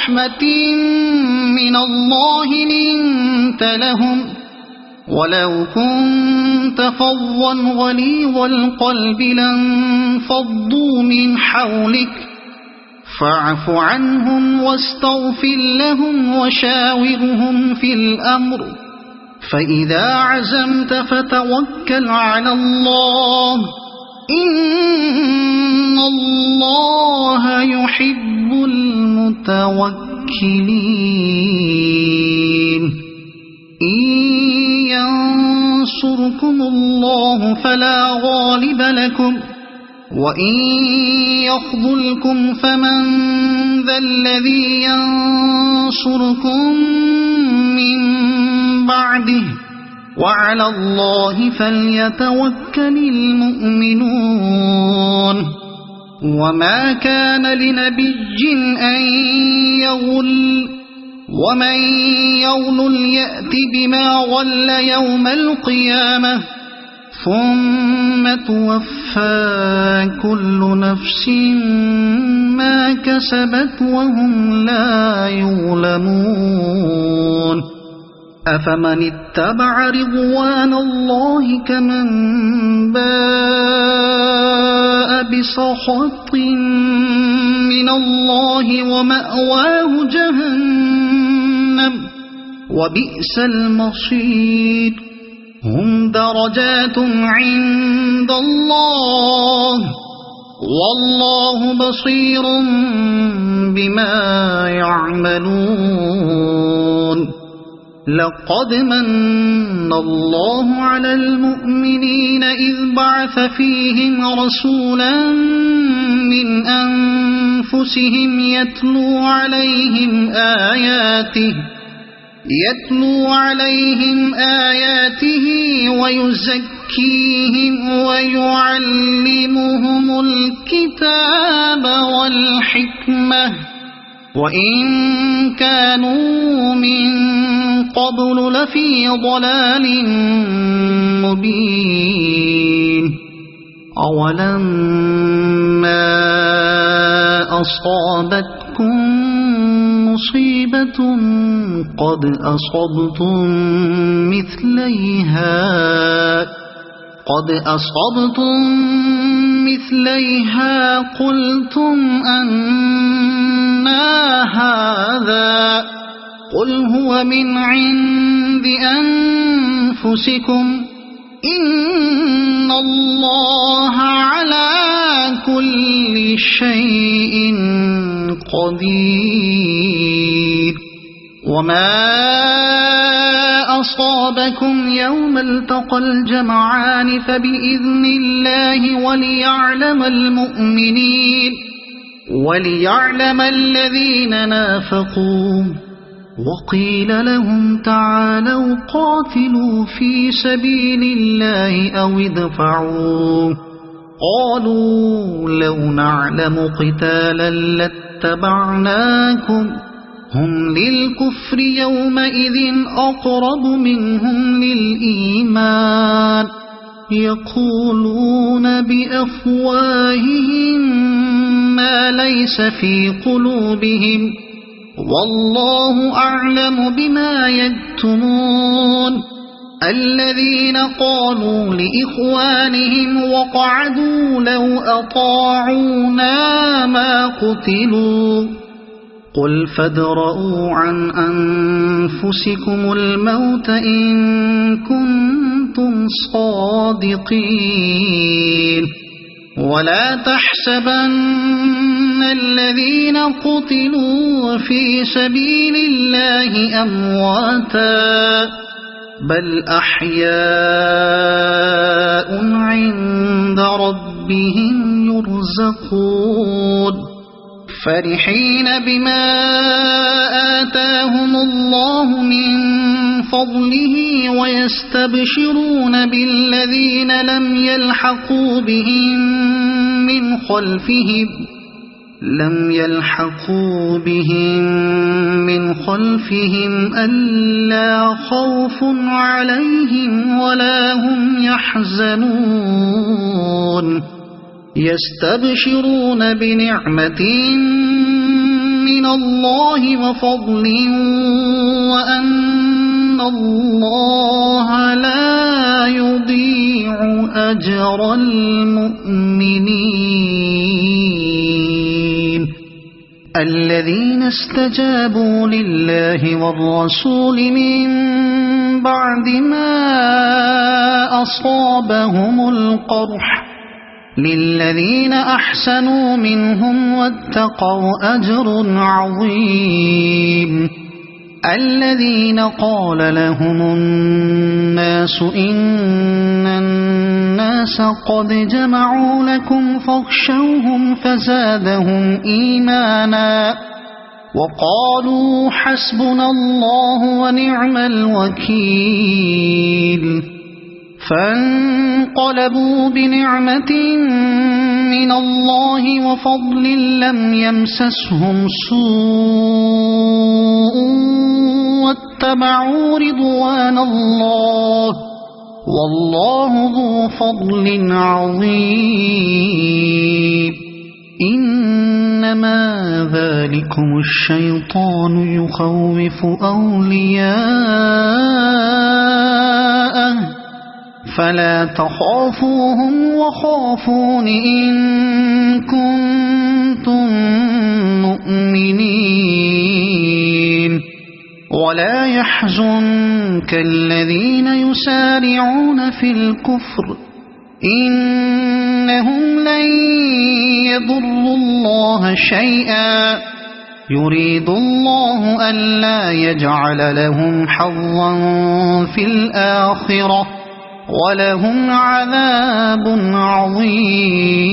رحمة من الله لنت لهم ولو كنت فظا غليظ القلب لانفضوا من حولك فاعف عنهم واستغفر لهم وشاورهم في الأمر فإذا عزمت فتوكل على الله إن الله يحب المتوكلين إن ينصركم الله فلا غالب لكم وإن يخذلكم فمن ذا الذي ينصركم من بعده وعلى الله فليتوكل المؤمنون وما كان لنبي أن يغل ومن يغل يأت بما غل يوم القيامة ثم توفى كل نفس ما كسبت وهم لا يظلمون أفمن اتبع رضوان الله كمن باء بسخط من الله ومأواه جهنم وبئس المصير هم درجات عند الله والله بصير بما يعملون لقد من الله على المؤمنين إذ بعث فيهم رسولا من أنفسهم يتلو عليهم آياته ويزكيهم ويعلمهم الكتاب والحكمة وإن كانوا من قبل لفي ضلال مبين أولما أصابتكم مصيبة قد أصبتم مثليها قلتم أنى هذا قل هو من عند أنفسكم إن الله على كل شيء قدير وما أصابكم يوم التقى الجمعان فبإذن الله وليعلم الذين نافقوا وقيل لهم تعالوا قاتلوا في سبيل الله أو ادفعوا قالوا لو نعلم قتالا لاتبعناكم هم للكفر يومئذ أقرب منهم للإيمان يقولون بأفواههم ما ليس في قلوبهم والله أعلم بما يكتمون الذين قالوا لإخوانهم وقعدوا لو أطاعونا ما قتلوا قل فادرءوا عن أنفسكم الموت إن كنتم صادقين ولا تحسبن الذين قتلوا في سبيل الله أمواتا بل أحياء عند ربهم يرزقون فرحين بما آتاهم الله من فضله ويستبشرون بالذين لم يلحقوا بهم من خلفهم ألا خوف عليهم ولا هم يحزنون يستبشرون بنعمة من الله وفضل وأن الله لا يضيع أجر المؤمنين الذين استجابوا لله والرسول من بعد ما أصابهم القرح للذين أحسنوا منهم واتقوا أجر عظيم الذين قال لهم الناس إن الناس قد جمعوا لكم فاخشوهم فزادهم إيمانا وقالوا حسبنا الله ونعم الوكيل فانقلبوا بنعمة من الله وفضل لم يمسسهم سوء واتبعوا رضوان الله والله ذو فضل عظيم إنما ذلكم الشيطان يخوف أولياءه فلا تخافوهم وخافون إن كنتم مؤمنين ولا يحزنك الذين يسارعون في الكفر إنهم لن يضروا الله شيئا يريد الله ألا يجعل لهم حظا في الآخرة ولهم عذاب عظيم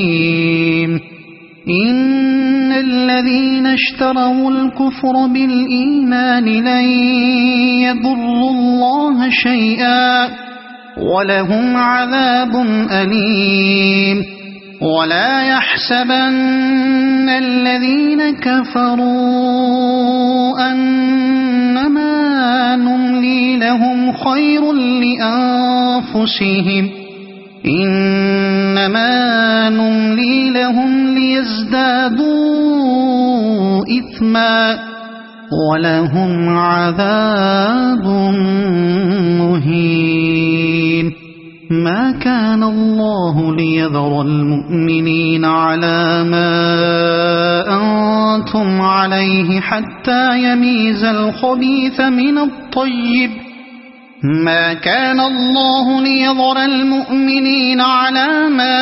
إن الذين اشتروا الكفر بالإيمان لن يضروا الله شيئا ولهم عذاب أليم ولا يحسبن الذين كفروا أنما نملي لهم خير لأنفسهم إنما نملي لهم ليزدادوا إثما ولهم عذاب مهين ما كان الله ليذر المؤمنين على ما أنتم عليه حتى يميز الخبيث من الطيب ما كان الله ليذر المؤمنين على ما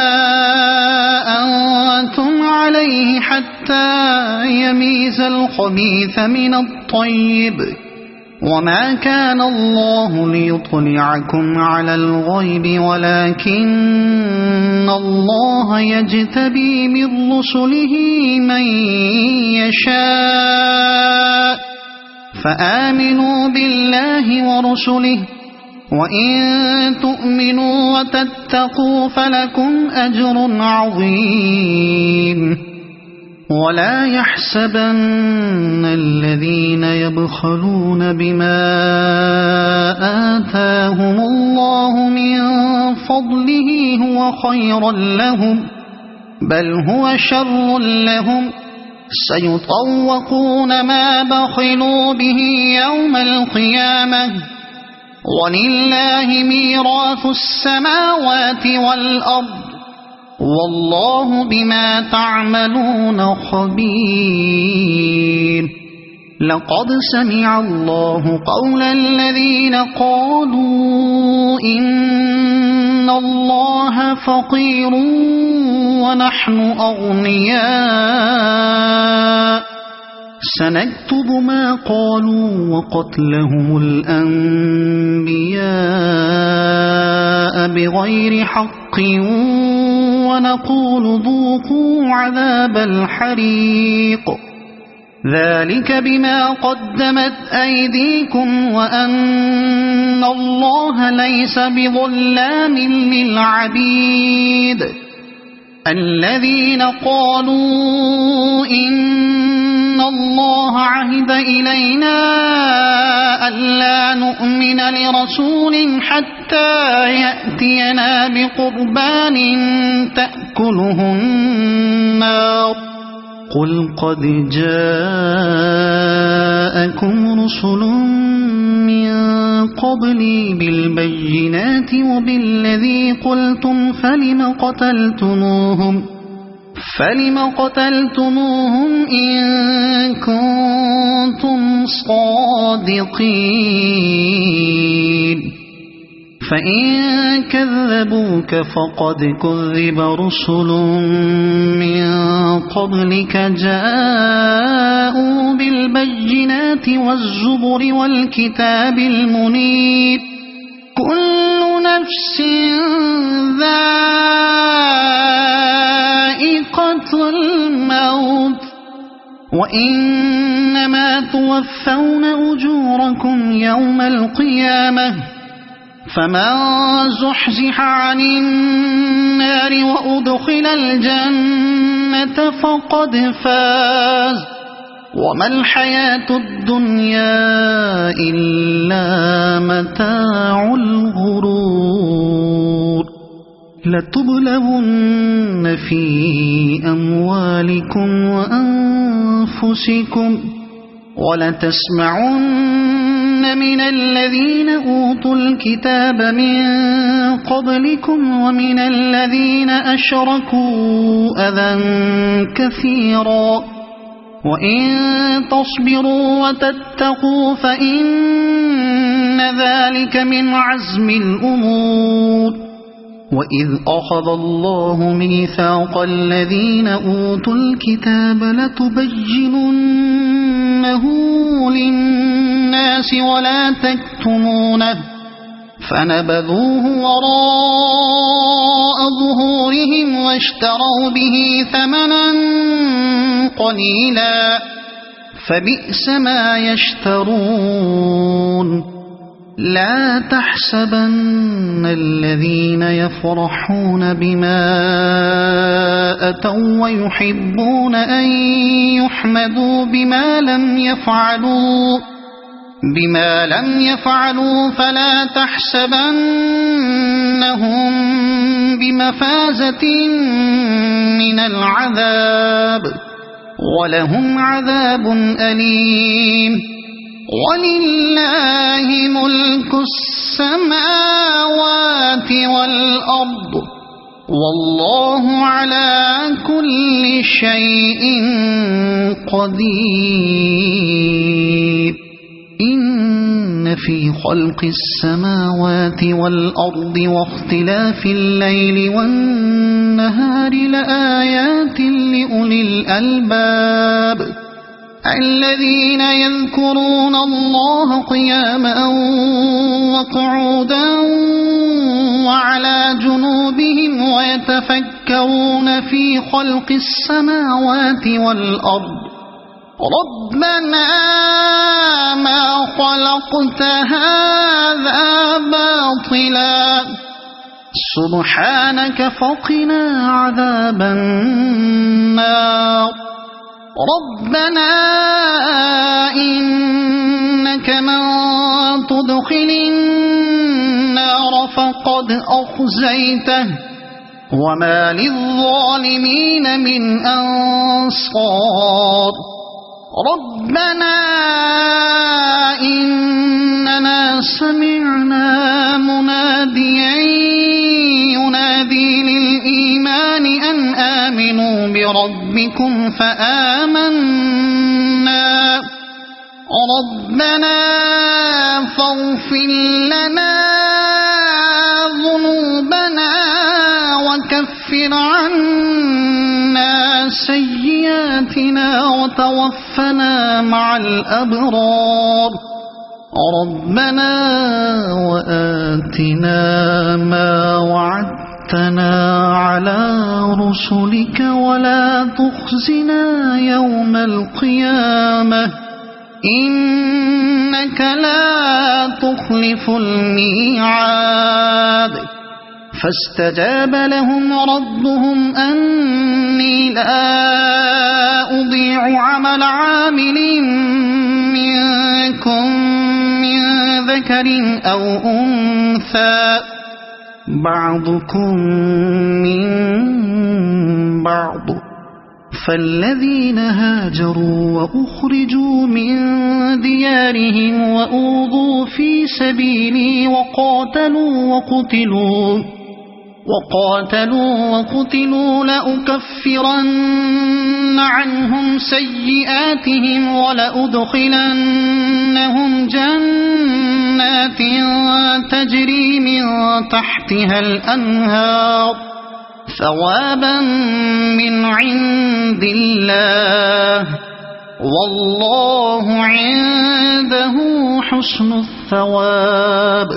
أنتم عليه حتى يميز الخبيث من الطيب وما كان الله ليطلعكم على الغيب ولكن الله يجتبي من رسله من يشاء فآمنوا بالله ورسله وإن تؤمنوا وتتقوا فلكم أجر عظيم ولا يحسبن الذين يبخلون بما آتاهم الله من فضله هو خيرا لهم بل هو شر لهم سيطوقون ما بخلوا به يوم القيامة ولله ميراث السماوات والأرض والله بما تعملون خبير لقد سمع الله قول الذين قالوا إن الله فقير ونحن أغنياء سنكتب ما قالوا وقتلهم الأنبياء بغير حق ونقول ذوقوا عذاب الحريق ذلك بما قدمت أيديكم وأن الله ليس بظلام للعبيد الذين قالوا إن الله عهد إلينا ألا نؤمن لرسول حتى يأتينا بقربان تأكله النار قل قد جاءكم رسل من قبلي بالبينات وبالذي قلتم فلم قتلتموهم إن كنتم صادقين فإن كذبوك فقد كذب رسل من قبلك جاءوا بالبينات والزبر والكتاب المنير كل نفس ذائقة الموت وإنما توفون أجوركم يوم القيامة فمن زحزح عن النار وأدخل الجنة فقد فاز وما الحياة الدنيا إلا متاع الغرور لتبلون في أموالكم وأنفسكم ولتسمعن من الذين أوتوا الكتاب من قبلكم ومن الذين أشركوا أذى كثيرا وإن تصبروا وتتقوا فإن ذلك من عزم الأمور وإذ أخذ الله ميثاق الذين أوتوا الكتاب لتبيننه للناس ولا تكتمونه فنبذوه وراء ظهورهم واشتروا به ثمنا قليلا فبئس ما يشترون لا تحسبن الذين يفرحون بما أتوا ويحبون أن يحمدوا بما لم يفعلوا فلا تحسبنهم بمفازة من العذاب ولهم عذاب أليم ولله ملك السماوات والأرض والله على كل شيء قدير إن في خلق السماوات والأرض واختلاف الليل والنهار لآيات لأولي الألباب الذين يذكرون الله قياما وقعودا وعلى جنوبهم ويتفكرون في خلق السماوات والأرض ربنا ما خلقت هذا باطلا سبحانك فقنا عذاب النار ربنا إنك من تدخل النار فقد أخزيته وما للظالمين من أنصار ربنا إننا سمعنا مناديا ينادي للإيمان أن آمنوا بربكم فآمنا ربنا فاغفر لنا ذنوبنا وكفر عنا سيئاتنا وتوفنا مع الأبرار ربنا وآتنا ما وعدتنا على رسلك ولا تخزنا يوم القيامة إنك لا تخلف الميعاد فاستجاب لهم ربهم أني لا أضيع عمل عامل منكم من ذكر أو أنثى بعضكم من بعض فالذين هاجروا وأخرجوا من ديارهم وأوذوا في سبيلي وقاتلوا لأكفرن عنهم سيئاتهم ولأدخلنهم جنات تجري من تحتها الأنهار ثوابا من عند الله والله عنده حسن الثواب.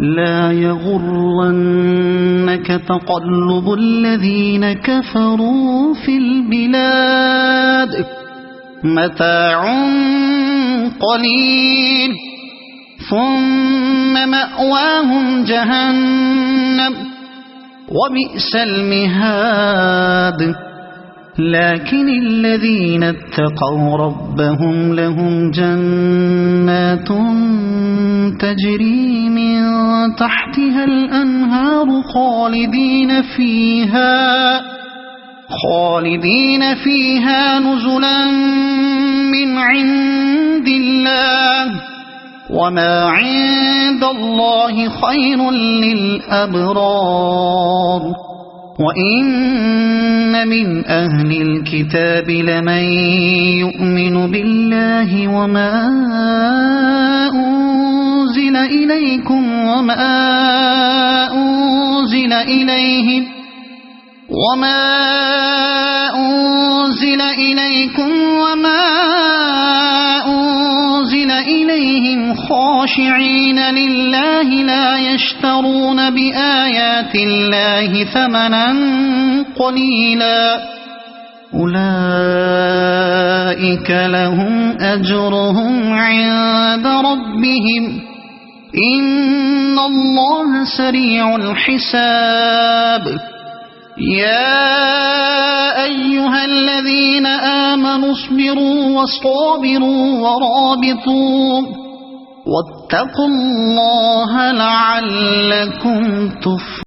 لا يغرنك تقلب الذين كفروا في البلاد متاع قليل ثم مأواهم جهنم وبئس المهاد. لكن الذين اتقوا ربهم لهم جنات تجري من تحتها الأنهار خالدين فيها نزلا من عند الله وما عند الله خير للأبرار. وإن من أهل الكتاب لمن يؤمن بالله وما أنزل إليكم وما أنزل إليهم خاشعين لله لا يشترون بآيات الله ثمنا قليلا أولئك لهم أجرهم عند ربهم إن الله سريع الحساب. يا أيها الذين آمنوا اصبروا وصابروا ورابطوا واتقوا الله لعلكم تفلحون.